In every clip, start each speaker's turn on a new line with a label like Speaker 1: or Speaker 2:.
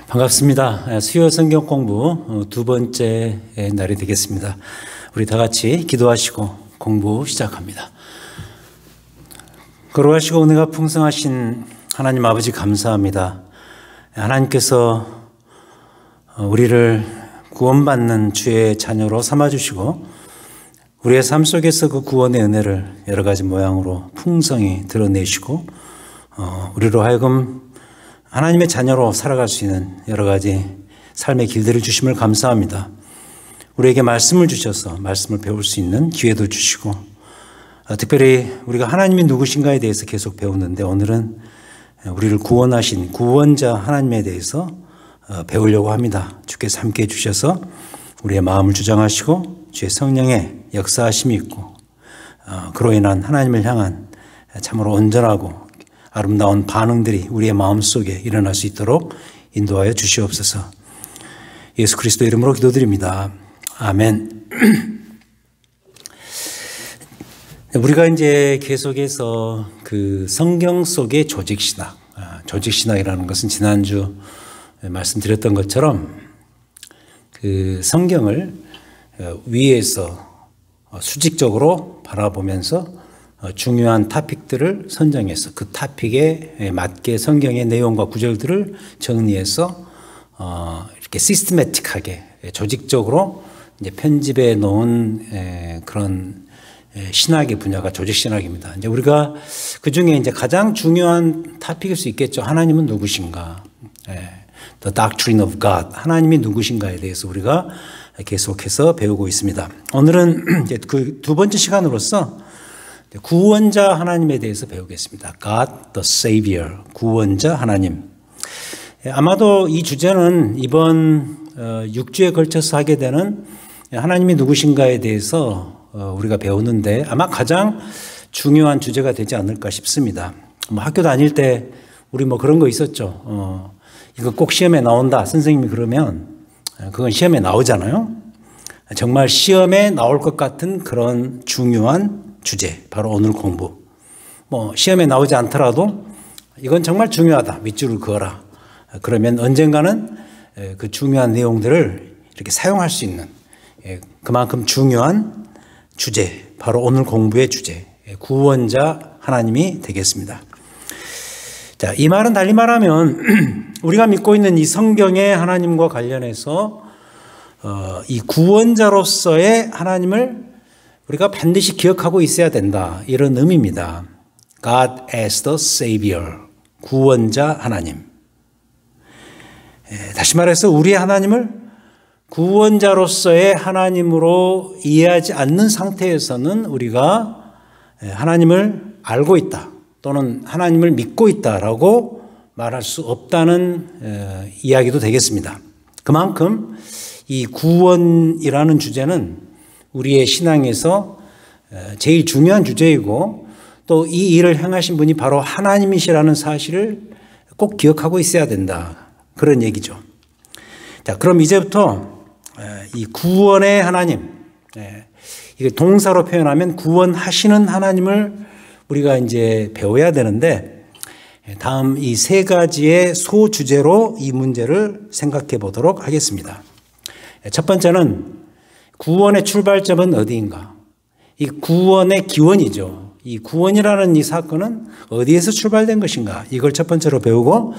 Speaker 1: 반갑습니다. 수요 성경 공부 두 번째 날이 되겠습니다. 우리 다 같이 기도하시고 공부 시작합니다. 거룩하시고 은혜가 풍성하신 하나님 아버지 감사합니다. 하나님께서 우리를 구원받는 주의 자녀로 삼아주시고 우리의 삶 속에서 그 구원의 은혜를 여러 가지 모양으로 풍성히 드러내시고 우리로 하여금 하나님의 자녀로 살아갈 수 있는 여러 가지 삶의 길들을 주심을 감사합니다. 우리에게 말씀을 주셔서 말씀을 배울 수 있는 기회도 주시고 특별히 우리가 하나님이 누구신가에 대해서 계속 배우는데 오늘은 우리를 구원하신 구원자 하나님에 대해서 배우려고 합니다. 주께서 함께해 주셔서 우리의 마음을 주장하시고 주의 성령의 역사하심이 있고 그로 인한 하나님을 향한 참으로 온전하고 아름다운 반응들이 우리의 마음속에 일어날 수 있도록 인도하여 주시옵소서. 예수 그리스도 이름으로 기도드립니다. 아멘. 우리가 이제 계속해서 그 성경 속의 조직신학, 조직신학이라는 것은 지난주 말씀드렸던 것처럼 그 성경을 위에서 수직적으로 바라보면서 중요한 토픽들을 선정해서 그 토픽에 맞게 성경의 내용과 구절들을 정리해서 이렇게 시스테매틱하게 조직적으로 이제 편집해 놓은 그런 신학의 분야가 조직 신학입니다. 이제 우리가 그 중에 이제 가장 중요한 토픽일 수 있겠죠. 하나님은 누구신가? The Doctrine of God. 하나님이 누구신가에 대해서 우리가 계속해서 배우고 있습니다. 오늘은 이제 그 두 번째 시간으로서 구원자 하나님에 대해서 배우겠습니다. God the Savior, 구원자 하나님. 아마도 이 주제는 이번 6주에 걸쳐서 하게 되는 하나님이 누구신가에 대해서 우리가 배우는데 아마 가장 중요한 주제가 되지 않을까 싶습니다. 학교 다닐 때 우리 그런 거 있었죠. 이거 꼭 시험에 나온다. 선생님이 그러면 그건 시험에 나오잖아요. 정말 시험에 나올 것 같은 그런 중요한 주제, 바로 오늘 공부. 시험에 나오지 않더라도 이건 정말 중요하다. 밑줄을 그어라. 그러면 언젠가는 그 중요한 내용들을 이렇게 사용할 수 있는 그만큼 중요한 주제, 바로 오늘 공부의 주제, 구원자 하나님이 되겠습니다. 자, 이 말은 달리 말하면 우리가 믿고 있는 이 성경의 하나님과 관련해서 이 구원자로서의 하나님을 우리가 반드시 기억하고 있어야 된다. 이런 의미입니다. God as the Savior, 구원자 하나님. 다시 말해서 우리의 하나님을 구원자로서의 하나님으로 이해하지 않는 상태에서는 우리가 하나님을 알고 있다. 또는 하나님을 믿고 있다라고 말할 수 없다는 이야기도 되겠습니다. 그만큼 이 구원이라는 주제는 우리의 신앙에서 제일 중요한 주제이고 또 이 일을 행하신 분이 바로 하나님이시라는 사실을 꼭 기억하고 있어야 된다. 그런 얘기죠. 자, 그럼 이제부터 이 구원의 하나님, 이게 동사로 표현하면 구원하시는 하나님을 우리가 이제 배워야 되는데 다음 이 세 가지의 소주제로 이 문제를 생각해 보도록 하겠습니다. 첫 번째는 구원의 출발점은 어디인가? 이 구원의 기원이죠. 이 구원이라는 이 사건은 어디에서 출발된 것인가? 이걸 첫 번째로 배우고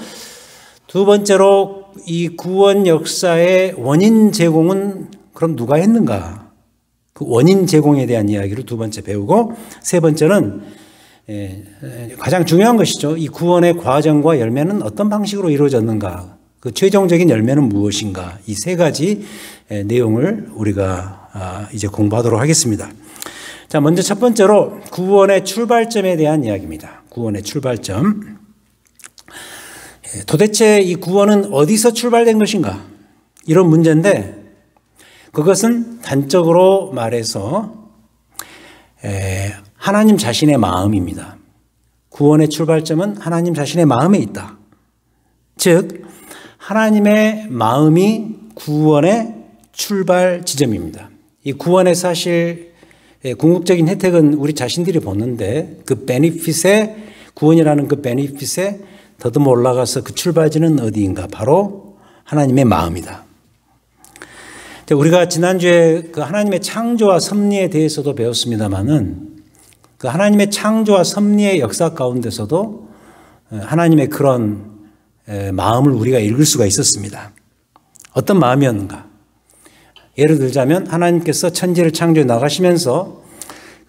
Speaker 1: 두 번째로 이 구원 역사의 원인 제공은 그럼 누가 했는가? 그 원인 제공에 대한 이야기를 두 번째 배우고 세 번째는 가장 중요한 것이죠. 이 구원의 과정과 열매는 어떤 방식으로 이루어졌는가? 그 최종적인 열매는 무엇인가? 이 세 가지 내용을 우리가 이제 공부하도록 하겠습니다. 자, 먼저 첫 번째로 구원의 출발점에 대한 이야기입니다. 구원의 출발점. 도대체 이 구원은 어디서 출발된 것인가? 이런 문제인데 그것은 단적으로 말해서 하나님 자신의 마음입니다. 구원의 출발점은 하나님 자신의 마음에 있다. 즉 하나님의 마음이 구원의 출발 지점입니다. 이 구원의 사실 궁극적인 혜택은 우리 자신들이 보는데 그 베니핏에 구원이라는 그 베니핏에 더듬어 올라가서 그 출발지는 어디인가? 바로 하나님의 마음이다. 우리가 지난주에 그 하나님의 창조와 섭리에 대해서도 배웠습니다만은 그 하나님의 창조와 섭리의 역사 가운데서도 하나님의 그런 마음을 우리가 읽을 수가 있었습니다. 어떤 마음이었는가? 예를 들자면 하나님께서 천지를 창조해 나가시면서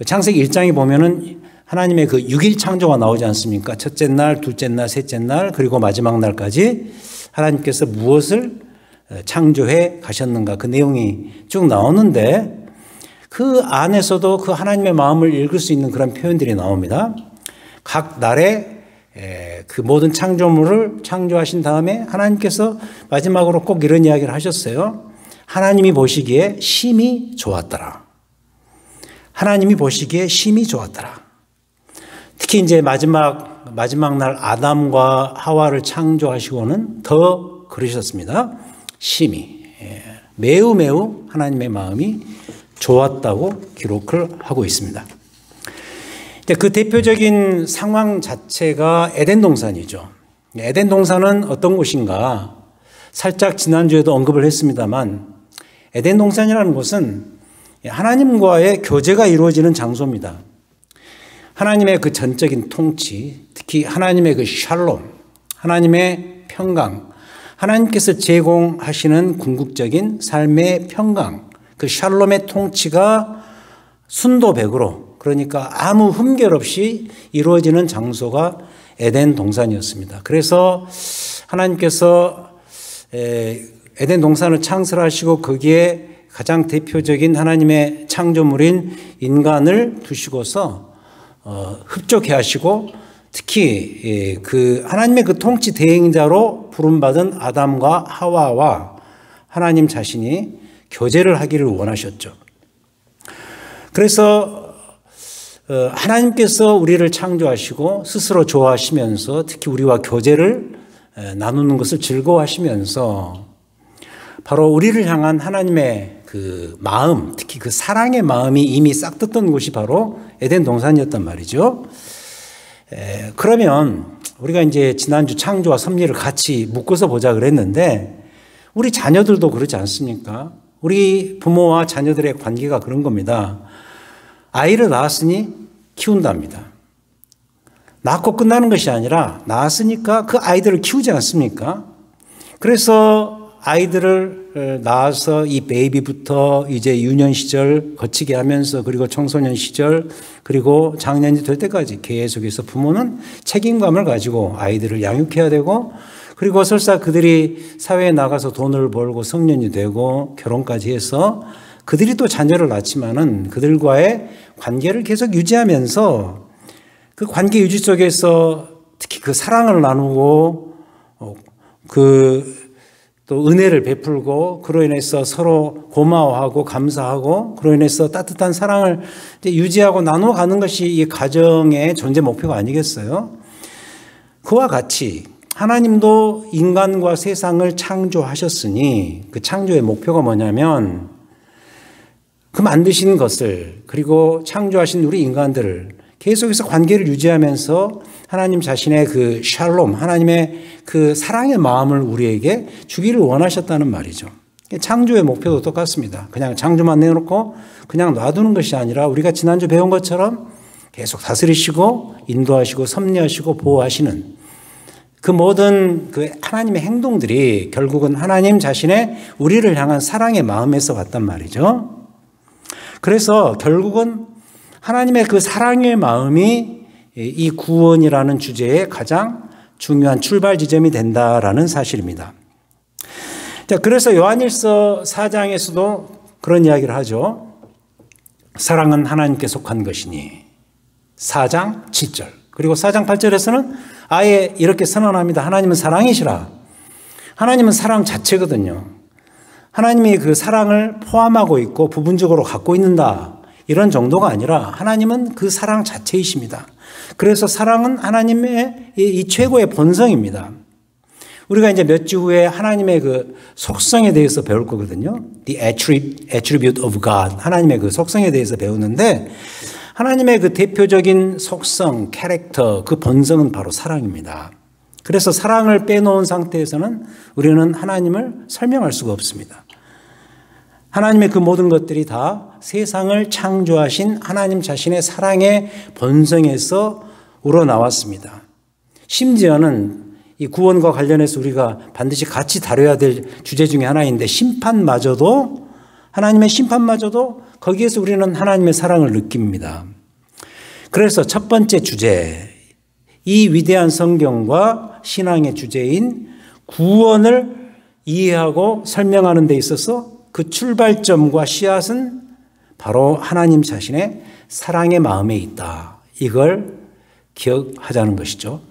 Speaker 1: 창세기 1장에 보면은 하나님의 그 6일 창조가 나오지 않습니까? 첫째 날, 둘째 날, 셋째 날, 그리고 마지막 날까지 하나님께서 무엇을 창조해 가셨는가? 그 내용이 쭉 나오는데 그 안에서도 그 하나님의 마음을 읽을 수 있는 그런 표현들이 나옵니다. 각 날에 그 모든 창조물을 창조하신 다음에 하나님께서 마지막으로 꼭 이런 이야기를 하셨어요. 하나님이 보시기에 심히 좋았더라. 하나님이 보시기에 심히 좋았더라. 특히 이제 마지막 날 아담과 하와를 창조하시고는 더 그러셨습니다. 심히. 매우 하나님의 마음이 좋았다고 기록을 하고 있습니다. 그 대표적인 상황 자체가 에덴 동산이죠. 에덴 동산은 어떤 곳인가? 살짝 지난주에도 언급을 했습니다만 에덴 동산이라는 곳은 하나님과의 교제가 이루어지는 장소입니다. 하나님의 그 전적인 통치, 특히 하나님의 그 샬롬, 하나님의 평강, 하나님께서 제공하시는 궁극적인 삶의 평강, 그 샬롬의 통치가 순도백으로, 그러니까 아무 흠결 없이 이루어지는 장소가 에덴 동산이었습니다. 그래서 하나님께서 에덴 동산을 창설하시고 거기에 가장 대표적인 하나님의 창조물인 인간을 두시고서 흡족해 하시고 특히 그 하나님의 그 통치 대행자로 부름받은 아담과 하와와 하나님 자신이 교제를 하기를 원하셨죠. 그래서 하나님께서 우리를 창조하시고 스스로 좋아하시면서 특히 우리와 교제를 나누는 것을 즐거워하시면서 바로 우리를 향한 하나님의 그 마음, 특히 그 사랑의 마음이 이미 싹텄던 곳이 바로 에덴 동산이었단 말이죠. 그러면 우리가 이제 지난주 창조와 섭리를 같이 묶어서 보자 그랬는데 우리 자녀들도 그렇지 않습니까? 우리 부모와 자녀들의 관계가 그런 겁니다. 아이를 낳았으니 키운답니다. 낳고 끝나는 것이 아니라 낳았으니까 그 아이들을 키우지 않습니까? 그래서 아이들을 낳아서 이 베이비부터 이제 유년 시절 거치게 하면서 그리고 청소년 시절 그리고 장년이 될 때까지 계속해서 부모는 책임감을 가지고 아이들을 양육해야 되고 그리고 설사 그들이 사회에 나가서 돈을 벌고 성년이 되고 결혼까지 해서 그들이 또 자녀를 낳지만은 그들과의 관계를 계속 유지하면서 그 관계 유지 속에서 특히 그 사랑을 나누고 또 은혜를 베풀고 그로 인해서 서로 고마워하고 감사하고 그로 인해서 따뜻한 사랑을 유지하고 나눠가는 것이 이 가정의 존재 목표가 아니겠어요? 그와 같이 하나님도 인간과 세상을 창조하셨으니 그 창조의 목표가 뭐냐면 그 만드신 것을 그리고 창조하신 우리 인간들을 계속해서 관계를 유지하면서 하나님 자신의 그 샬롬, 하나님의 그 사랑의 마음을 우리에게 주기를 원하셨다는 말이죠. 창조의 목표도 똑같습니다. 그냥 창조만 내놓고 그냥 놔두는 것이 아니라 우리가 지난주 배운 것처럼 계속 다스리시고 인도하시고 섭리하시고 보호하시는 그 모든 그 하나님의 행동들이 결국은 하나님 자신의 우리를 향한 사랑의 마음에서 왔단 말이죠. 그래서 결국은 하나님의 그 사랑의 마음이 이 구원이라는 주제의 가장 중요한 출발 지점이 된다라는 사실입니다. 그래서 요한일서 4장에서도 그런 이야기를 하죠. 사랑은 하나님께 속한 것이니 4장 7절 그리고 4장 8절에서는 아예 이렇게 선언합니다. 하나님은 사랑이시라. 하나님은 사랑 자체거든요. 하나님이 그 사랑을 포함하고 있고 부분적으로 갖고 있는다. 이런 정도가 아니라 하나님은 그 사랑 자체이십니다. 그래서 사랑은 하나님의 이 최고의 본성입니다. 우리가 이제 몇 주 후에 하나님의 그 속성에 대해서 배울 거거든요. The attribute of God. 하나님의 그 속성에 대해서 배우는데 하나님의 그 대표적인 속성, 캐릭터, 그 본성은 바로 사랑입니다. 그래서 사랑을 빼놓은 상태에서는 우리는 하나님을 설명할 수가 없습니다. 하나님의 그 모든 것들이 다 세상을 창조하신 하나님 자신의 사랑의 본성에서 우러나왔습니다. 심지어는 이 구원과 관련해서 우리가 반드시 같이 다뤄야 될 주제 중에 하나인데 심판마저도 하나님의 심판마저도 거기에서 우리는 하나님의 사랑을 느낍니다. 그래서 첫 번째 주제, 이 위대한 성경과 신앙의 주제인 구원을 이해하고 설명하는 데 있어서 그 출발점과 씨앗은 바로 하나님 자신의 사랑의 마음에 있다. 이걸 기억하자는 것이죠.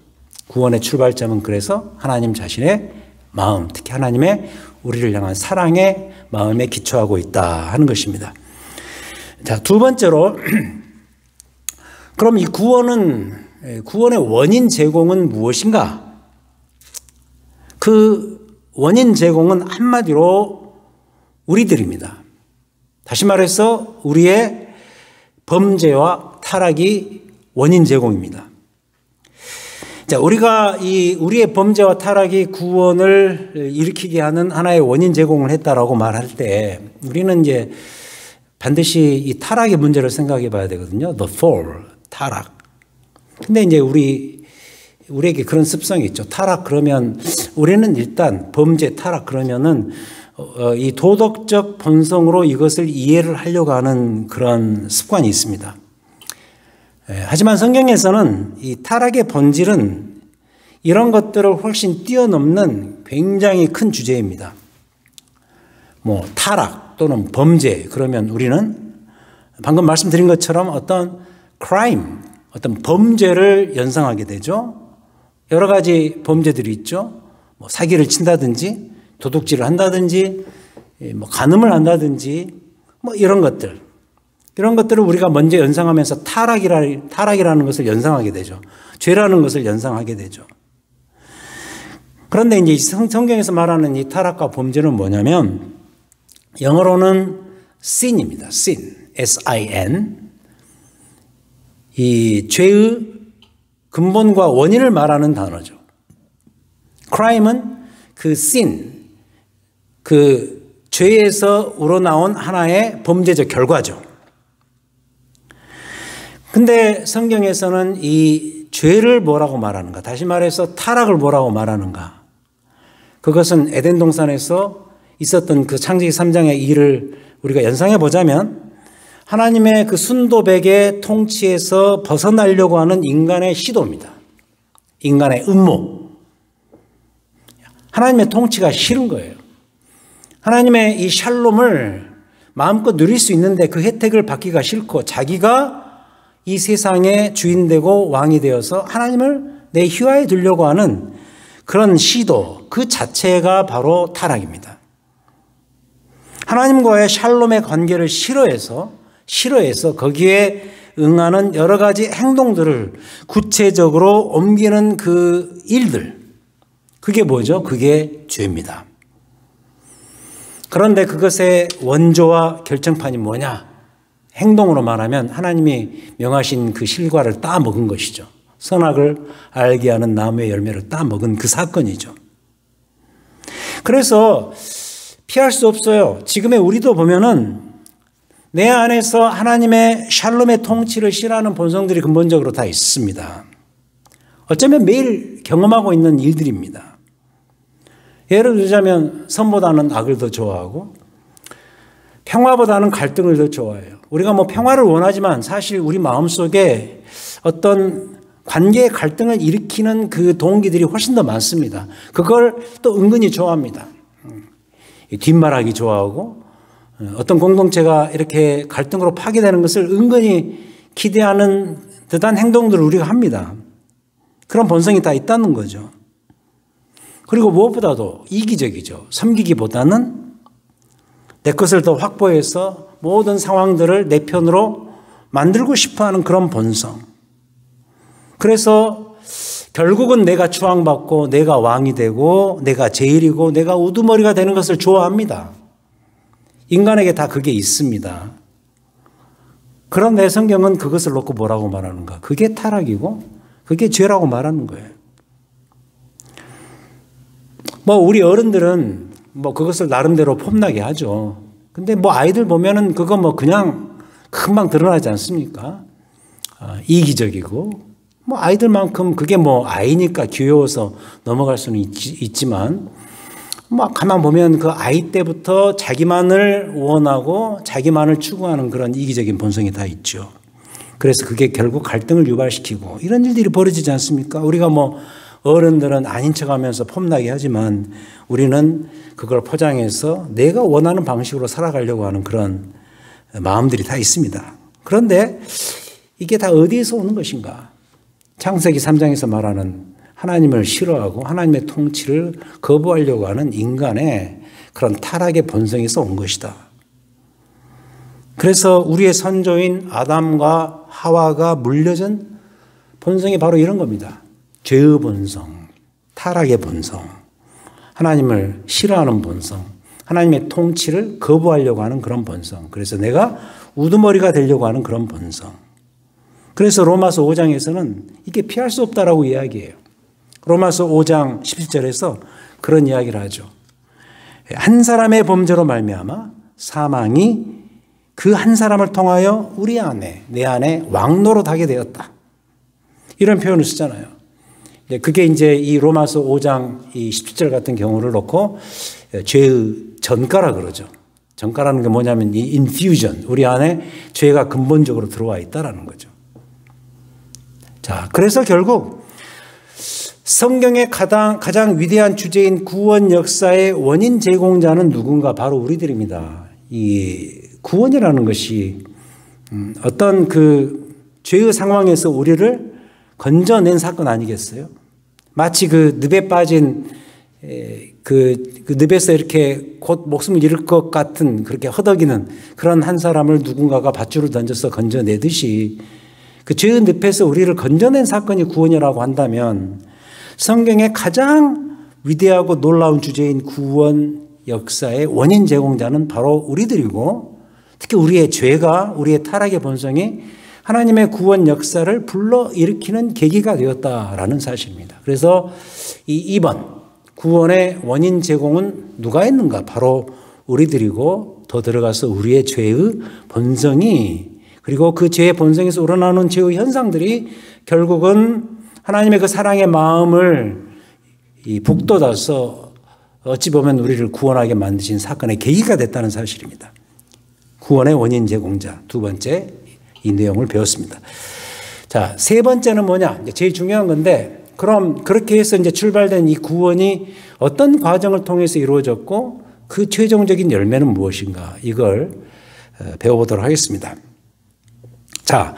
Speaker 1: 구원의 출발점은 그래서 하나님 자신의 마음, 특히 하나님의 우리를 향한 사랑의 마음에 기초하고 있다 하는 것입니다. 자, 두 번째로 그럼 이 구원의 원인 제공은 무엇인가? 그 원인 제공은 한마디로 우리들입니다. 다시 말해서 우리의 범죄와 타락이 원인 제공입니다. 자, 우리가 우리의 범죄와 타락이 구원을 일으키게 하는 하나의 원인 제공을 했다라고 말할 때 우리는 이제 반드시 이 타락의 문제를 생각해 봐야 되거든요. The fall, 타락. 근데 이제 우리에게 그런 습성이 있죠. 타락 그러면 우리는 일단 범죄, 타락 그러면은 이 도덕적 본성으로 이것을 이해를 하려고 하는 그런 습관이 있습니다. 하지만 성경에서는 이 타락의 본질은 이런 것들을 훨씬 뛰어넘는 굉장히 큰 주제입니다. 타락 또는 범죄 그러면 우리는 방금 말씀드린 것처럼 어떤 crime, 어떤 범죄를 연상하게 되죠. 여러 가지 범죄들이 있죠. 사기를 친다든지 도둑질을 한다든지 간음을 한다든지 이런 것들을 우리가 먼저 연상하면서 타락이라는 것을 연상하게 되죠. 죄라는 것을 연상하게 되죠. 그런데 이제 성경에서 말하는 이 타락과 범죄는 뭐냐면 영어로는 sin입니다. sin, S-I-N. 이 죄의 근본과 원인을 말하는 단어죠. crime은 그 sin, 그 죄에서 우러나온 하나의 범죄적 결과죠. 근데 성경에서는 이 죄를 뭐라고 말하는가? 다시 말해서 타락을 뭐라고 말하는가? 그것은 에덴 동산에서 있었던 그 창세기 3장의 일을 우리가 연상해 보자면 하나님의 그 순도백의 통치에서 벗어나려고 하는 인간의 시도입니다. 인간의 음모. 하나님의 통치가 싫은 거예요. 하나님의 이 샬롬을 마음껏 누릴 수 있는데 그 혜택을 받기가 싫고 자기가 이 세상의 주인 되고 왕이 되어서 하나님을 내 휘하에 두려고 하는 그런 시도 그 자체가 바로 타락입니다. 하나님과의 샬롬의 관계를 싫어해서 거기에 응하는 여러 가지 행동들을 구체적으로 옮기는 그 일들, 그게 뭐죠? 그게 죄입니다. 그런데 그것의 원조와 결정판이 뭐냐? 행동으로 말하면 하나님이 명하신 그 실과를 따먹은 것이죠. 선악을 알게 하는 나무의 열매를 따먹은 그 사건이죠. 그래서 피할 수 없어요. 지금의 우리도 보면은 내 안에서 하나님의 샬롬의 통치를 싫어하는 본성들이 근본적으로 다 있습니다. 어쩌면 매일 경험하고 있는 일들입니다. 예를 들자면 선보다는 악을 더 좋아하고 평화보다는 갈등을 더 좋아해요. 우리가 평화를 원하지만 사실 우리 마음속에 어떤 관계의 갈등을 일으키는 그 동기들이 훨씬 더 많습니다. 그걸 또 은근히 좋아합니다. 뒷말하기 좋아하고 어떤 공동체가 이렇게 갈등으로 파괴되는 것을 은근히 기대하는 듯한 행동들을 우리가 합니다. 그런 본성이 다 있다는 거죠. 그리고 무엇보다도 이기적이죠. 섬기기보다는 내 것을 더 확보해서 모든 상황들을 내 편으로 만들고 싶어하는 그런 본성. 그래서 결국은 내가 추앙받고 내가 왕이 되고 내가 제일이고 내가 우두머리가 되는 것을 좋아합니다. 인간에게 다 그게 있습니다. 그런데 성경은 그것을 놓고 뭐라고 말하는가? 그게 타락이고 그게 죄라고 말하는 거예요. 뭐 우리 어른들은 뭐 그것을 나름대로 폼나게 하죠. 근데 뭐 아이들 보면은 그거 뭐 그냥 금방 드러나지 않습니까? 이기적이고 뭐 아이들만큼 그게 뭐 아이니까 귀여워서 넘어갈 수는 있지만 뭐 가만 보면 그 아이 때부터 자기만을 원하고 자기만을 추구하는 그런 이기적인 본성이 다 있죠. 그래서 그게 결국 갈등을 유발시키고 이런 일들이 벌어지지 않습니까? 우리가 뭐 어른들은 아닌 척하면서 폼나게 하지만 우리는 그걸 포장해서 내가 원하는 방식으로 살아가려고 하는 그런 마음들이 다 있습니다. 그런데 이게 다 어디에서 오는 것인가? 창세기 3장에서 말하는 하나님을 싫어하고 하나님의 통치를 거부하려고 하는 인간의 그런 타락의 본성에서 온 것이다. 그래서 우리의 선조인 아담과 하와가 물려준 본성이 바로 이런 겁니다. 죄의 본성, 타락의 본성, 하나님을 싫어하는 본성, 하나님의 통치를 거부하려고 하는 그런 본성. 그래서 내가 우두머리가 되려고 하는 그런 본성. 그래서 로마서 5장에서는 이게 피할 수 없다라고 이야기해요. 로마서 5장 17절에서 그런 이야기를 하죠. 한 사람의 범죄로 말미암아 사망이 그 한 사람을 통하여 우리 안에, 내 안에 왕노릇하게 되었다. 이런 표현을 쓰잖아요. 그게 이제 이 로마서 5장 이 17절 같은 경우를 놓고 죄의 전가라 그러죠. 전가라는 게 뭐냐면 이 인퓨전, 우리 안에 죄가 근본적으로 들어와 있다라는 거죠. 자, 그래서 결국 성경의 가장 위대한 주제인 구원 역사의 원인 제공자는 누군가? 바로 우리들입니다. 이 구원이라는 것이 어떤 그 죄의 상황에서 우리를 건져낸 사건 아니겠어요? 마치 그 늪에 빠진 그 늪에서 이렇게 곧 목숨을 잃을 것 같은 그렇게 허덕이는 그런 한 사람을 누군가가 밧줄을 던져서 건져내듯이 그 죄의 늪에서 우리를 건져낸 사건이 구원이라고 한다면 성경의 가장 위대하고 놀라운 주제인 구원 역사의 원인 제공자는 바로 우리들이고 특히 우리의 죄가 우리의 타락의 본성이 하나님의 구원 역사를 불러일으키는 계기가 되었다라는 사실입니다. 그래서 이 2번 구원의 원인 제공은 누가 했는가? 바로 우리들이고 더 들어가서 우리의 죄의 본성이 그리고 그 죄의 본성에서 우러나오는 죄의 현상들이 결국은 하나님의 그 사랑의 마음을 북돋아서 어찌 보면 우리를 구원하게 만드신 사건의 계기가 됐다는 사실입니다. 구원의 원인 제공자 두 번째 이 내용을 배웠습니다. 자, 세 번째는 뭐냐? 제일 중요한 건데 그럼 그렇게 해서 이제 출발된 이 구원이 어떤 과정을 통해서 이루어졌고 그 최종적인 열매는 무엇인가? 이걸 배워보도록 하겠습니다. 자,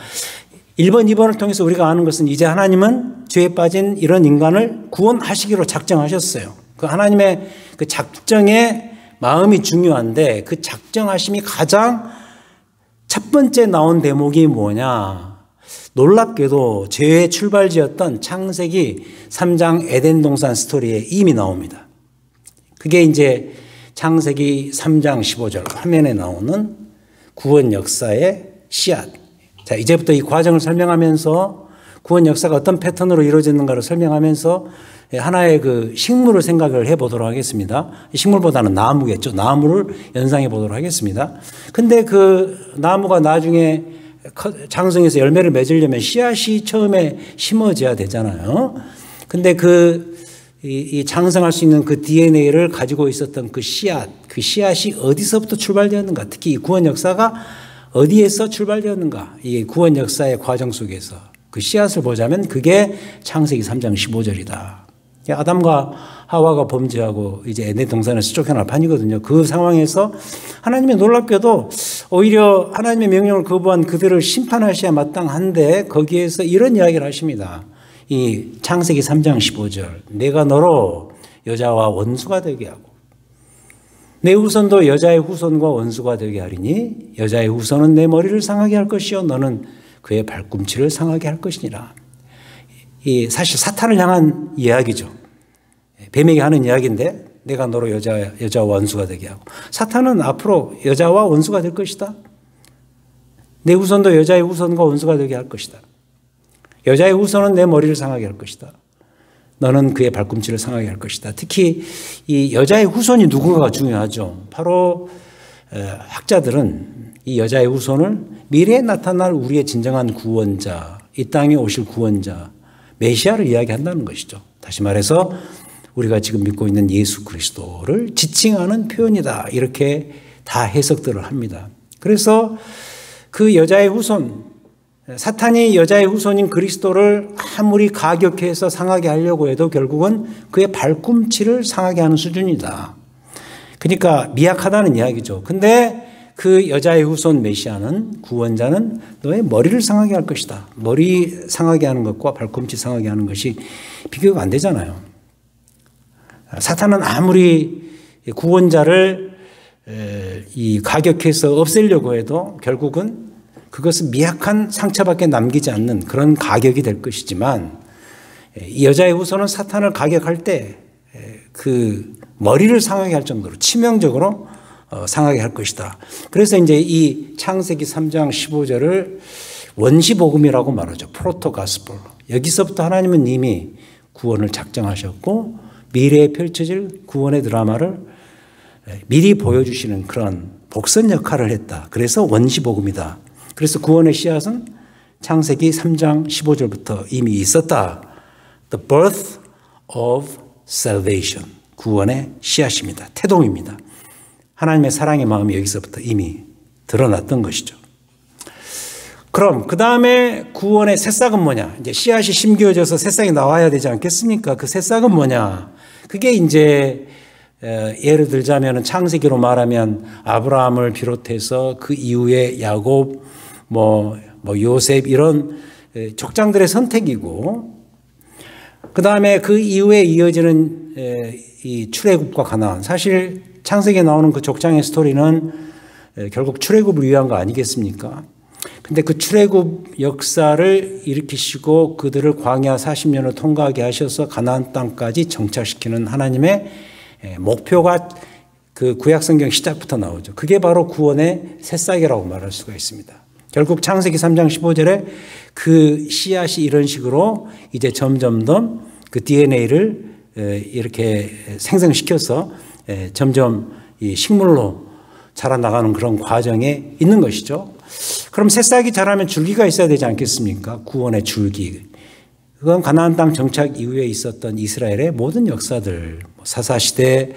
Speaker 1: 1번, 2번을 통해서 우리가 아는 것은 이제 하나님은 죄에 빠진 이런 인간을 구원하시기로 작정하셨어요. 그 하나님의 그 작정의 마음이 중요한데 그 작정하심이 가장 첫 번째 나온 대목이 뭐냐? 놀랍게도 죄의 출발지였던 창세기 3장 에덴 동산 스토리에 이미 나옵니다. 그게 이제 창세기 3장 15절 화면에 나오는 구원 역사의 씨앗. 자, 이제부터 이 과정을 설명하면서 구원 역사가 어떤 패턴으로 이루어졌는가를 설명하면서 하나의 그 식물을 생각을 해보도록 하겠습니다. 식물보다는 나무겠죠. 나무를 연상해 보도록 하겠습니다. 근데 그 나무가 나중에 장성해서 열매를 맺으려면 씨앗이 처음에 심어져야 되잖아요. 근데 이 장성할 수 있는 그 DNA를 가지고 있었던 그 씨앗이 어디서부터 출발되었는가? 특히 이 구원 역사가 어디에서 출발되었는가? 이 구원 역사의 과정 속에서 그 씨앗을 보자면 그게 창세기 3장 15절이다. 아담과 하와가 범죄하고 이제 에덴 동산에서 쫓겨날 판이거든요. 그 상황에서 하나님이 놀랍게도 오히려 하나님의 명령을 거부한 그들을 심판하셔야 마땅한데 거기에서 이런 이야기를 하십니다. 이 창세기 3장 15절 내가 너로 여자와 원수가 되게 하고 내 후손도 여자의 후손과 원수가 되게 하리니 여자의 후손은 내 머리를 상하게 할 것이요 너는 그의 발꿈치를 상하게 할 것이니라. 이 사실 사탄을 향한 이야기죠. 뱀에게 하는 이야기인데 내가 너로 여자와 원수가 되게 하고 사탄은 앞으로 여자와 원수가 될 것이다. 내 후손도 여자의 후손과 원수가 되게 할 것이다. 여자의 후손은 내 머리를 상하게 할 것이다. 너는 그의 발꿈치를 상하게 할 것이다. 특히 이 여자의 후손이 누군가가 중요하죠. 바로 학자들은 이 여자의 후손을 미래에 나타날 우리의 진정한 구원자, 이 땅에 오실 구원자, 메시아를 이야기한다는 것이죠. 다시 말해서 우리가 지금 믿고 있는 예수 그리스도를 지칭하는 표현이다. 이렇게 다 해석들을 합니다. 그래서 그 여자의 후손, 사탄이 여자의 후손인 그리스도를 아무리 가격해서 상하게 하려고 해도 결국은 그의 발꿈치를 상하게 하는 수준이다. 그러니까 미약하다는 이야기죠. 근데 그 여자의 후손 메시아는, 구원자는 너의 머리를 상하게 할 것이다. 머리 상하게 하는 것과 발꿈치 상하게 하는 것이 비교가 안 되잖아요. 사탄은 아무리 구원자를 이 가격해서 없애려고 해도 결국은 그것은 미약한 상처밖에 남기지 않는 그런 가격이 될 것이지만, 이 여자의 후손은 사탄을 가격할 때 그 머리를 상하게 할 정도로 치명적으로 상하게 할 것이다. 그래서 이제 이 창세기 3장 15절을 원시복음이라고 말하죠. 프로토가스폴. 여기서부터 하나님은 이미 구원을 작정하셨고 미래에 펼쳐질 구원의 드라마를 미리 보여주시는 그런 복선 역할을 했다. 그래서 원시복음이다. 그래서 구원의 씨앗은 창세기 3장 15절부터 이미 있었다. The birth of salvation. 구원의 씨앗입니다. 태동입니다. 하나님의 사랑의 마음이 여기서부터 이미 드러났던 것이죠. 그럼 그 다음에 구원의 새싹은 뭐냐? 이제 씨앗이 심겨져서 새싹이 나와야 되지 않겠습니까? 그 새싹은 뭐냐? 그게 이제 예를 들자면 창세기로 말하면 아브라함을 비롯해서 그 이후에 야곱, 뭐 요셉 이런 족장들의 선택이고, 그 다음에 그 이후에 이어지는 이 출애굽과 가나안. 사실 창세기에 나오는 그 족장의 스토리는 결국 출애굽을 위한 거 아니겠습니까? 근데 그 출애굽 역사를 일으키시고 그들을 광야 40년을 통과하게 하셔서 가나안 땅까지 정착시키는 하나님의 목표가 그 구약성경 시작부터 나오죠. 그게 바로 구원의 새싹이라고 말할 수가 있습니다. 결국 창세기 3장 15절에 그 씨앗이 이런 식으로 이제 점점점 그 DNA를 이렇게 생성시켜서 점점 이 식물로 자라나가는 그런 과정에 있는 것이죠. 그럼 새싹이 자라면 줄기가 있어야 되지 않겠습니까? 구원의 줄기. 그건 가나안 땅 정착 이후에 있었던 이스라엘의 모든 역사들, 사사시대,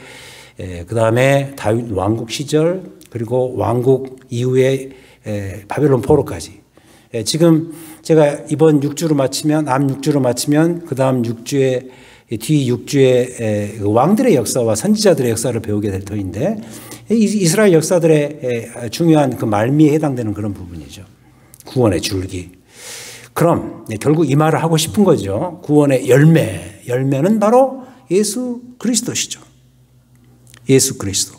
Speaker 1: 그 다음에 다윗 왕국 시절, 그리고 왕국 이후에 바벨론 포로까지. 지금 제가 이번 6주로 마치면, 앞 6주로 마치면 그 다음 6주에 뒤 6주에 왕들의 역사와 선지자들의 역사를 배우게 될 터인데, 이스라엘 역사들의 중요한 그 말미에 해당되는 그런 부분이죠. 구원의 줄기. 그럼 결국 이 말을 하고 싶은 거죠. 구원의 열매. 열매는 바로 예수 그리스도시죠. 예수 그리스도.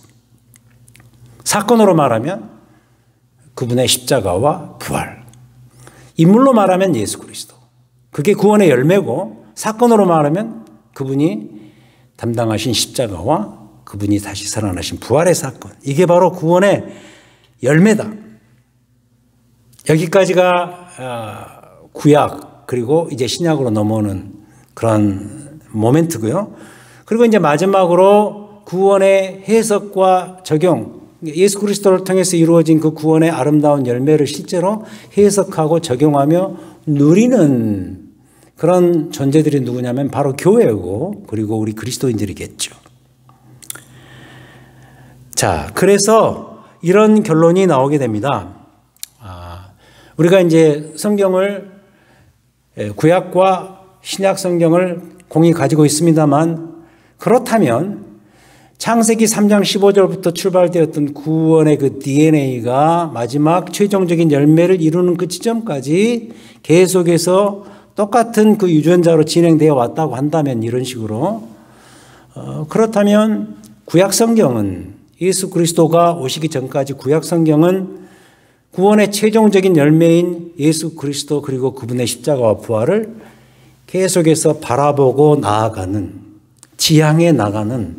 Speaker 1: 사건으로 말하면 그분의 십자가와 부활. 인물로 말하면 예수 그리스도. 그게 구원의 열매고, 사건으로 말하면 그분이 담당하신 십자가와 그분이 다시 살아나신 부활의 사건. 이게 바로 구원의 열매다. 여기까지가 구약, 그리고 이제 신약으로 넘어오는 그런 모멘트고요. 그리고 이제 마지막으로 구원의 해석과 적용. 예수 그리스도를 통해서 이루어진 그 구원의 아름다운 열매를 실제로 해석하고 적용하며 누리는 그런 존재들이 누구냐면 바로 교회고, 그리고 우리 그리스도인들이겠죠. 자, 그래서 이런 결론이 나오게 됩니다. 우리가 이제 성경을, 구약과 신약 성경을 공히 가지고 있습니다만, 그렇다면 창세기 3장 15절부터 출발되었던 구원의 그 DNA가 마지막 최종적인 열매를 이루는 그 지점까지 계속해서 똑같은 그 유전자로 진행되어 왔다고 한다면, 이런 식으로 그렇다면 구약 성경은, 예수 그리스도가 오시기 전까지 구약 성경은 구원의 최종적인 열매인 예수 그리스도, 그리고 그분의 십자가와 부활을 계속해서 바라보고 나아가는, 지향해 나가는,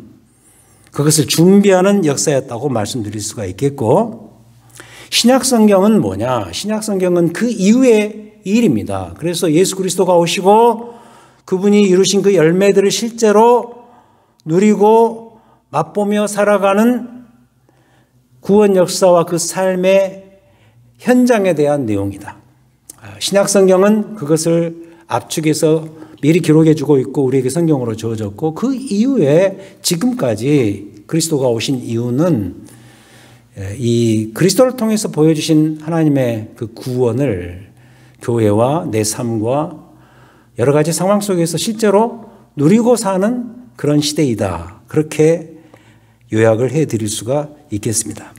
Speaker 1: 그것을 준비하는 역사였다고 말씀드릴 수가 있겠고, 신약 성경은 뭐냐? 신약 성경은 그 이후의 일입니다. 그래서 예수 그리스도가 오시고 그분이 이루신 그 열매들을 실제로 누리고 맛보며 살아가는 구원 역사와 그 삶의 현장에 대한 내용이다. 신약 성경은 그것을 압축해서 미리 기록해 주고 있고 우리에게 성경으로 주어졌고, 그 이후에 지금까지 그리스도가 오신 이유는 이 그리스도를 통해서 보여주신 하나님의 그 구원을 교회와 내 삶과 여러 가지 상황 속에서 실제로 누리고 사는 그런 시대이다. 그렇게 요약을 해드릴 수가 있겠습니다.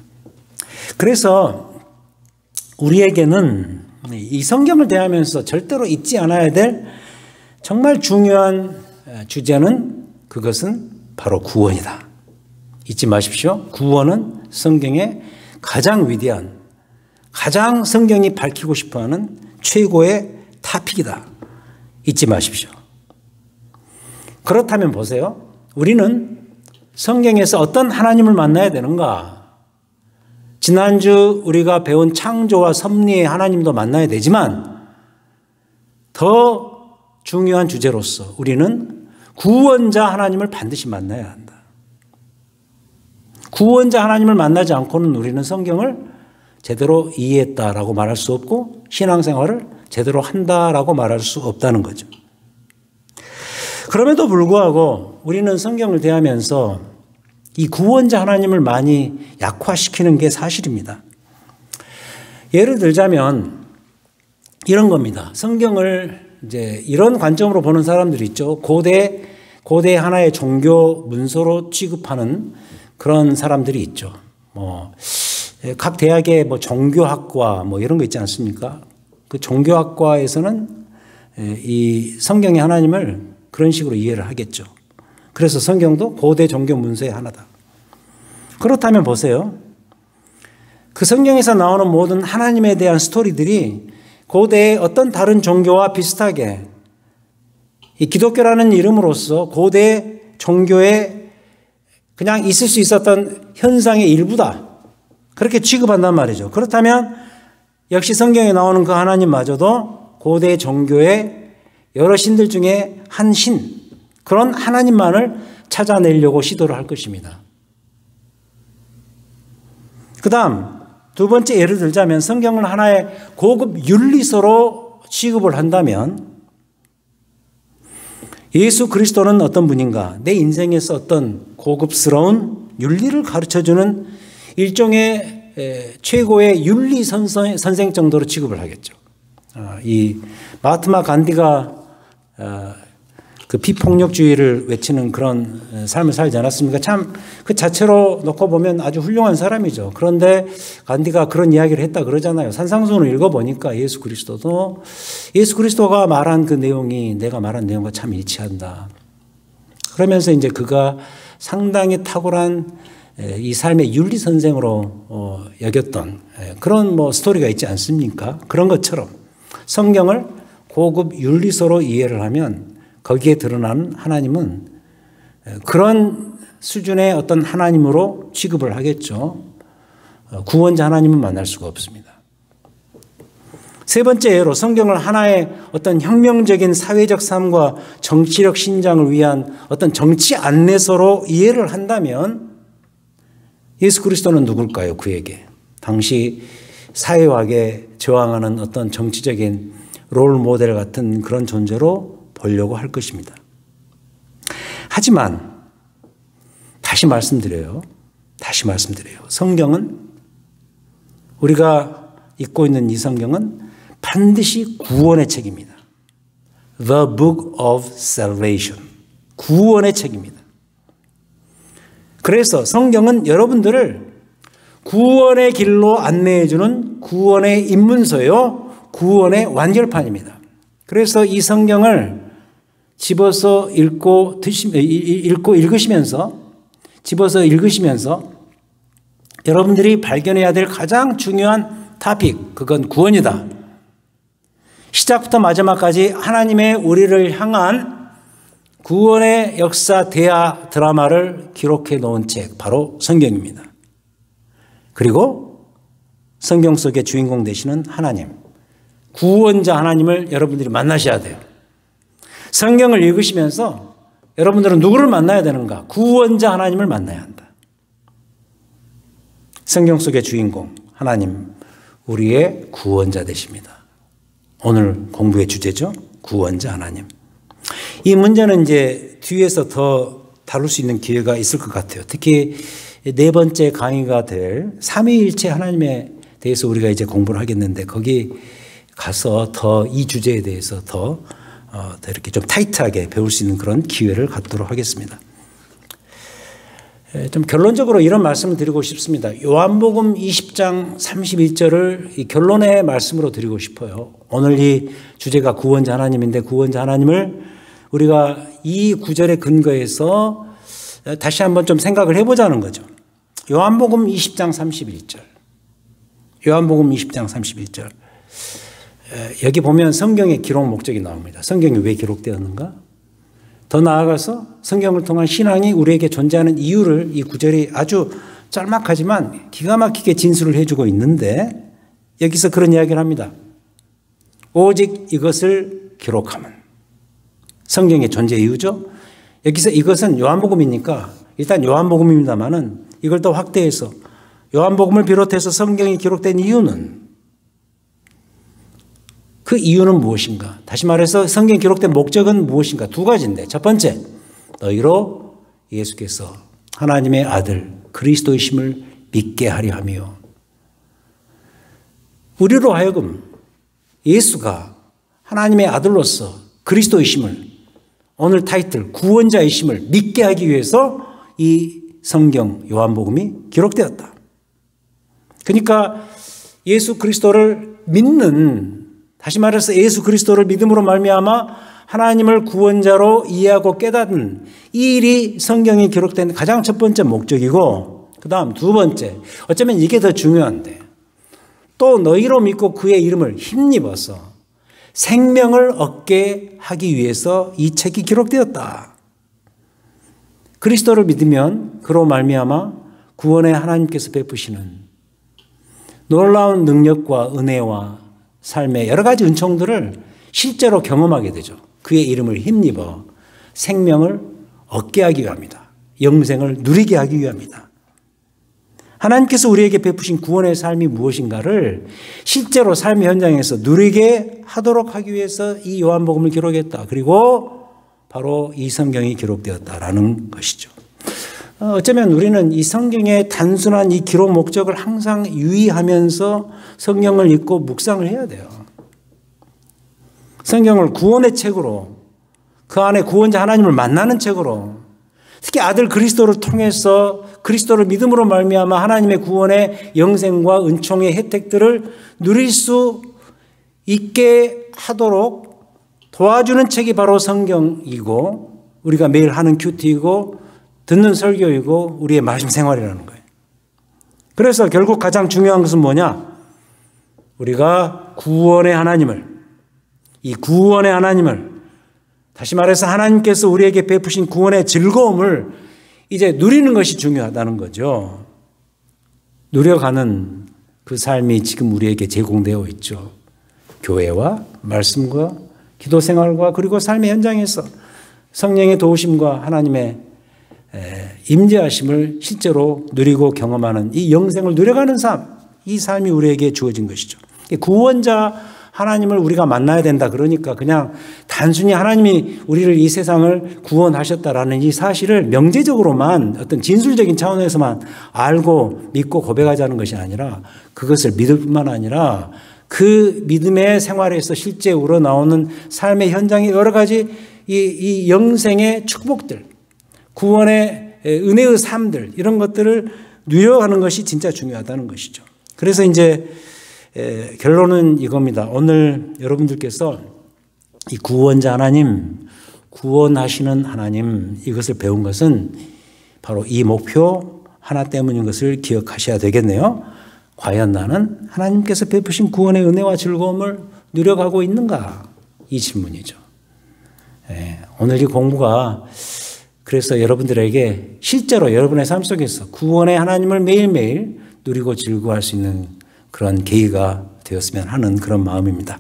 Speaker 1: 그래서 우리에게는 이 성경을 대하면서 절대로 잊지 않아야 될 정말 중요한 주제는, 그것은 바로 구원이다. 잊지 마십시오. 구원은 성경의 가장 위대한, 가장 성경이 밝히고 싶어하는 최고의 타픽이다. 잊지 마십시오. 그렇다면 보세요. 우리는 성경에서 어떤 하나님을 만나야 되는가? 지난주 우리가 배운 창조와 섭리의 하나님도 만나야 되지만, 더 중요한 주제로서 우리는 구원자 하나님을 반드시 만나야 한다. 구원자 하나님을 만나지 않고는 우리는 성경을 제대로 이해했다라고 말할 수 없고 신앙생활을 제대로 한다라고 말할 수 없다는 거죠. 그럼에도 불구하고 우리는 성경을 대하면서 이 구원자 하나님을 많이 약화시키는 게 사실입니다. 예를 들자면 이런 겁니다. 성경을 이제 이런 관점으로 보는 사람들이 있죠. 고대 하나의 종교 문서로 취급하는 그런 사람들이 있죠. 각 대학의 종교학과 이런 거 있지 않습니까? 그 종교학과에서는 이 성경의 하나님을 그런 식으로 이해를 하겠죠. 그래서 성경도 고대 종교 문서의 하나다. 그렇다면 보세요. 그 성경에서 나오는 모든 하나님에 대한 스토리들이 고대의 어떤 다른 종교와 비슷하게 이 기독교라는 이름으로서 고대 종교에 그냥 있을 수 있었던 현상의 일부다. 그렇게 취급한단 말이죠. 그렇다면 역시 성경에 나오는 그 하나님마저도 고대 종교의 여러 신들 중에 한 신, 그런 하나님만을 찾아내려고 시도를 할 것입니다. 그 다음 두 번째 예를 들자면, 성경을 하나의 고급 윤리서로 취급을 한다면 예수 그리스도는 어떤 분인가? 내 인생에서 어떤 고급스러운 윤리를 가르쳐주는 일종의 최고의 윤리 선생 정도로 취급을 하겠죠. 이 마하트마 간디가 그 비폭력주의를 외치는 그런 삶을 살지 않았습니까? 참 그 자체로 놓고 보면 아주 훌륭한 사람이죠. 그런데 간디가 그런 이야기를 했다 그러잖아요. 산상수훈을 읽어보니까 예수 그리스도가 말한 그 내용이 내가 말한 내용과 참 일치한다. 그러면서 이제 그가 상당히 탁월한 이 삶의 윤리 선생으로 여겼던 그런 스토리가 있지 않습니까? 그런 것처럼 성경을 고급 윤리서로 이해를 하면 거기에 드러나는 하나님은 그런 수준의 어떤 하나님으로 취급을 하겠죠. 구원자 하나님은 만날 수가 없습니다. 세 번째 예로 성경을 하나의 어떤 혁명적인 사회적 삶과 정치력 신장을 위한 어떤 정치 안내서로 이해를 한다면 예수 그리스도는 누굴까요? 그에게 당시 사회학에 저항하는 어떤 정치적인 롤 모델 같은 그런 존재로 보려고 할 것입니다. 하지만 다시 말씀드려요. 성경은, 우리가 읽고 있는 이 성경은 반드시 구원의 책입니다. The Book of Salvation. 구원의 책입니다. 그래서 성경은 여러분들을 구원의 길로 안내해주는 구원의 입문서요, 구원의 완결판입니다. 그래서 이 성경을 집어서 읽으시면서 여러분들이 발견해야 될 가장 중요한 타픽, 그건 구원이다. 시작부터 마지막까지 하나님의 우리를 향한 구원의 역사 대하 드라마를 기록해 놓은 책, 바로 성경입니다. 그리고 성경 속의 주인공 되시는 하나님, 구원자 하나님을 여러분들이 만나셔야 돼요. 성경을 읽으시면서 여러분들은 누구를 만나야 되는가? 구원자 하나님을 만나야 한다. 성경 속의 주인공 하나님, 우리의 구원자 되십니다. 오늘 공부의 주제죠. 구원자 하나님. 이 문제는 이제 뒤에서 더 다룰 수 있는 기회가 있을 것 같아요. 특히 네 번째 강의가 될 삼위일체 하나님에 대해서 우리가 이제 공부를 하겠는데 거기 가서 더 이 주제에 대해서 더 이렇게 좀 타이트하게 배울 수 있는 그런 기회를 갖도록 하겠습니다. 좀 결론적으로 이런 말씀을 드리고 싶습니다. 요한복음 20장 31절을 이 결론의 말씀으로 드리고 싶어요. 오늘 이 주제가 구원자 하나님인데 구원자 하나님을 우리가 이 구절에 근거해서 다시 한번 좀 생각을 해보자는 거죠. 요한복음 20장 31절. 요한복음 20장 31절. 여기 보면 성경의 기록 목적이 나옵니다. 성경이 왜 기록되었는가? 더 나아가서 성경을 통한 신앙이 우리에게 존재하는 이유를 이 구절이 아주 짤막하지만 기가 막히게 진술을 해주고 있는데 여기서 그런 이야기를 합니다. 오직 이것을 기록함은. 성경의 존재 이유죠. 여기서 이것은 요한복음이니까 일단 요한복음입니다만은 이걸 더 확대해서 요한복음을 비롯해서 성경이 기록된 이유는 그 이유는 무엇인가? 다시 말해서 성경에 기록된 목적은 무엇인가? 두 가지인데 첫 번째, 너희로 예수께서 하나님의 아들 그리스도이심을 믿게 하려 하며 우리로 하여금 예수가 하나님의 아들로서 그리스도이심을 오늘 타이틀 구원자이심을 믿게 하기 위해서 이 성경 요한복음이 기록되었다. 그러니까 예수 그리스도를 믿는 다시 말해서 예수 그리스도를 믿음으로 말미암아 하나님을 구원자로 이해하고 깨닫는 이 일이 성경에 기록된 가장 첫 번째 목적이고 그 다음 두 번째 어쩌면 이게 더 중요한데 또 너희로 믿고 그의 이름을 힘입어서 생명을 얻게 하기 위해서 이 책이 기록되었다. 그리스도를 믿으면 그로 말미암아 구원의 하나님께서 베푸시는 놀라운 능력과 은혜와 삶의 여러 가지 은총들을 실제로 경험하게 되죠. 그의 이름을 힘입어 생명을 얻게 하기 위함이다. 영생을 누리게 하기 위함이다. 하나님께서 우리에게 베푸신 구원의 삶이 무엇인가를 실제로 삶의 현장에서 누리게 하도록 하기 위해서 이 요한복음을 기록했다. 그리고 바로 이 성경이 기록되었다라는 것이죠. 어쩌면 우리는 이 성경의 단순한 이 기록 목적을 항상 유의하면서 성경을 읽고 묵상을 해야 돼요. 성경을 구원의 책으로 그 안에 구원자 하나님을 만나는 책으로 특히 아들 그리스도를 통해서 그리스도를 믿음으로 말미암아 하나님의 구원의 영생과 은총의 혜택들을 누릴 수 있게 하도록 도와주는 책이 바로 성경이고 우리가 매일 하는 큐티이고 듣는 설교이고 우리의 말씀 생활이라는 거예요. 그래서 결국 가장 중요한 것은 뭐냐? 우리가 구원의 하나님을 이 구원의 하나님을 다시 말해서 하나님께서 우리에게 베푸신 구원의 즐거움을 이제 누리는 것이 중요하다는 거죠. 누려가는 그 삶이 지금 우리에게 제공되어 있죠. 교회와 말씀과 기도 생활과 그리고 삶의 현장에서 성령의 도우심과 하나님의 임재하심을 실제로 누리고 경험하는 이 영생을 누려가는 삶, 이 삶이 우리에게 주어진 것이죠. 구원자 하나님을 우리가 만나야 된다. 그러니까 그냥 단순히 하나님이 우리를 이 세상을 구원하셨다라는 이 사실을 명제적으로만 어떤 진술적인 차원에서만 알고 믿고 고백하자는 것이 아니라 그것을 믿을 뿐만 아니라 그 믿음의 생활에서 실제 우러나오는 삶의 현장의 여러 가지 이 영생의 축복들, 구원의 은혜의 삶들 이런 것들을 누려가는 것이 진짜 중요하다는 것이죠. 그래서 이제 결론은 이겁니다. 오늘 여러분들께서 이 구원자 하나님, 구원하시는 하나님 이것을 배운 것은 바로 이 목표 하나 때문인 것을 기억하셔야 되겠네요. 과연 나는 하나님께서 베푸신 구원의 은혜와 즐거움을 누려가고 있는가? 이 질문이죠. 오늘 이 공부가 그래서 여러분들에게 실제로 여러분의 삶 속에서 구원의 하나님을 매일매일 누리고 즐거워할 수 있는 그런 계기가 되었으면 하는 그런 마음입니다.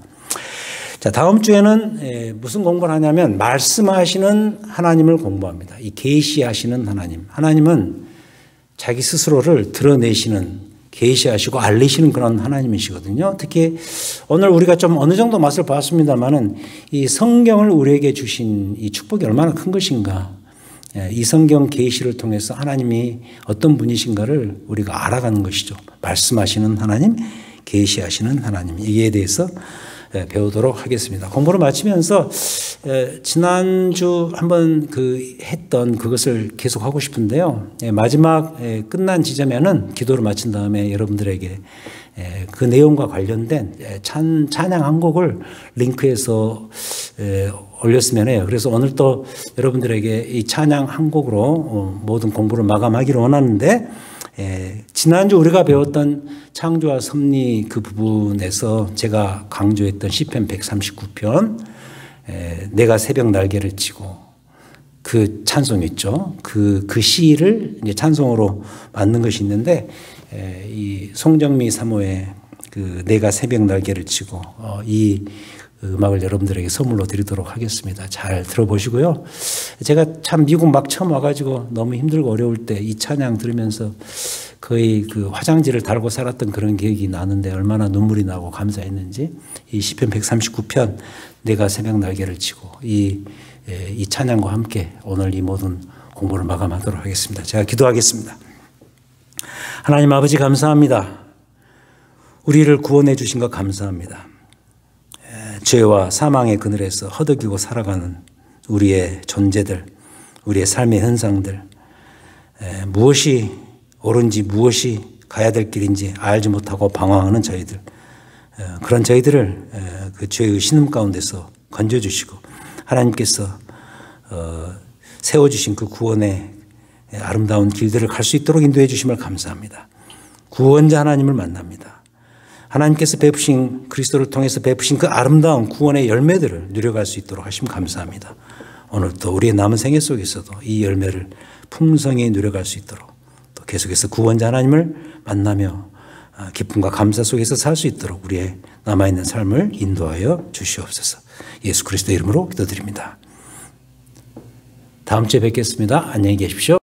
Speaker 1: 자, 다음 주에는 무슨 공부를 하냐면 말씀하시는 하나님을 공부합니다. 이 계시하시는 하나님. 하나님은 자기 스스로를 드러내시는, 계시하시고 알리시는 그런 하나님이시거든요. 특히 오늘 우리가 좀 어느 정도 맛을 봤습니다만은 이 성경을 우리에게 주신 이 축복이 얼마나 큰 것인가. 이 성경 계시를 통해서 하나님이 어떤 분이신가를 우리가 알아가는 것이죠. 말씀하시는 하나님, 계시하시는 하나님. 이에 대해서 배우도록 하겠습니다. 공부를 마치면서 지난주 한번 했던 그것을 계속하고 싶은데요. 마지막 끝난 지점에는 기도를 마친 다음에 여러분들에게 그 내용과 관련된 찬양 한 곡을 링크해서 올렸으면 해요. 그래서 오늘 또 여러분들에게 이 찬양 한 곡으로 모든 공부를 마감하기를 원하는데, 지난주 우리가 배웠던 창조와 섭리 그 부분에서 제가 강조했던 시편 139편, 내가 새벽 날개를 치고, 그 찬송이 있죠. 그 시를 이제 찬송으로 만든 것이 있는데, 이 송정미 사모의 그 내가 새벽 날개를 치고, 이 음악을 여러분들에게 선물로 드리도록 하겠습니다. 잘 들어보시고요. 제가 참 미국 막 처음 와가지고 너무 힘들고 어려울 때 이 찬양 들으면서 거의 그 화장지를 달고 살았던 그런 기억이 나는데 얼마나 눈물이 나고 감사했는지, 이 시편 139편 내가 새벽 날개를 치고 이 찬양과 함께 오늘 이 모든 공부를 마감하도록 하겠습니다. 제가 기도하겠습니다. 하나님 아버지 감사합니다. 우리를 구원해 주신 것 감사합니다. 죄와 사망의 그늘에서 허덕이고 살아가는 우리의 존재들, 우리의 삶의 현상들, 무엇이 옳은지 무엇이 가야 될 길인지 알지 못하고 방황하는 저희들, 그런 저희들을 그 죄의 신음 가운데서 건져주시고 하나님께서 세워주신 그 구원의 아름다운 길들을 갈 수 있도록 인도해 주심을 감사합니다. 구원자 하나님을 만납니다. 하나님께서 베푸신, 그리스도를 통해서 베푸신 그 아름다운 구원의 열매들을 누려갈 수 있도록 하시면 감사합니다. 오늘도 우리의 남은 생애 속에서도 이 열매를 풍성히 누려갈 수 있도록, 또 계속해서 구원자 하나님을 만나며 기쁨과 감사 속에서 살 수 있도록 우리의 남아있는 삶을 인도하여 주시옵소서. 예수 그리스도의 이름으로 기도드립니다. 다음 주에 뵙겠습니다. 안녕히 계십시오.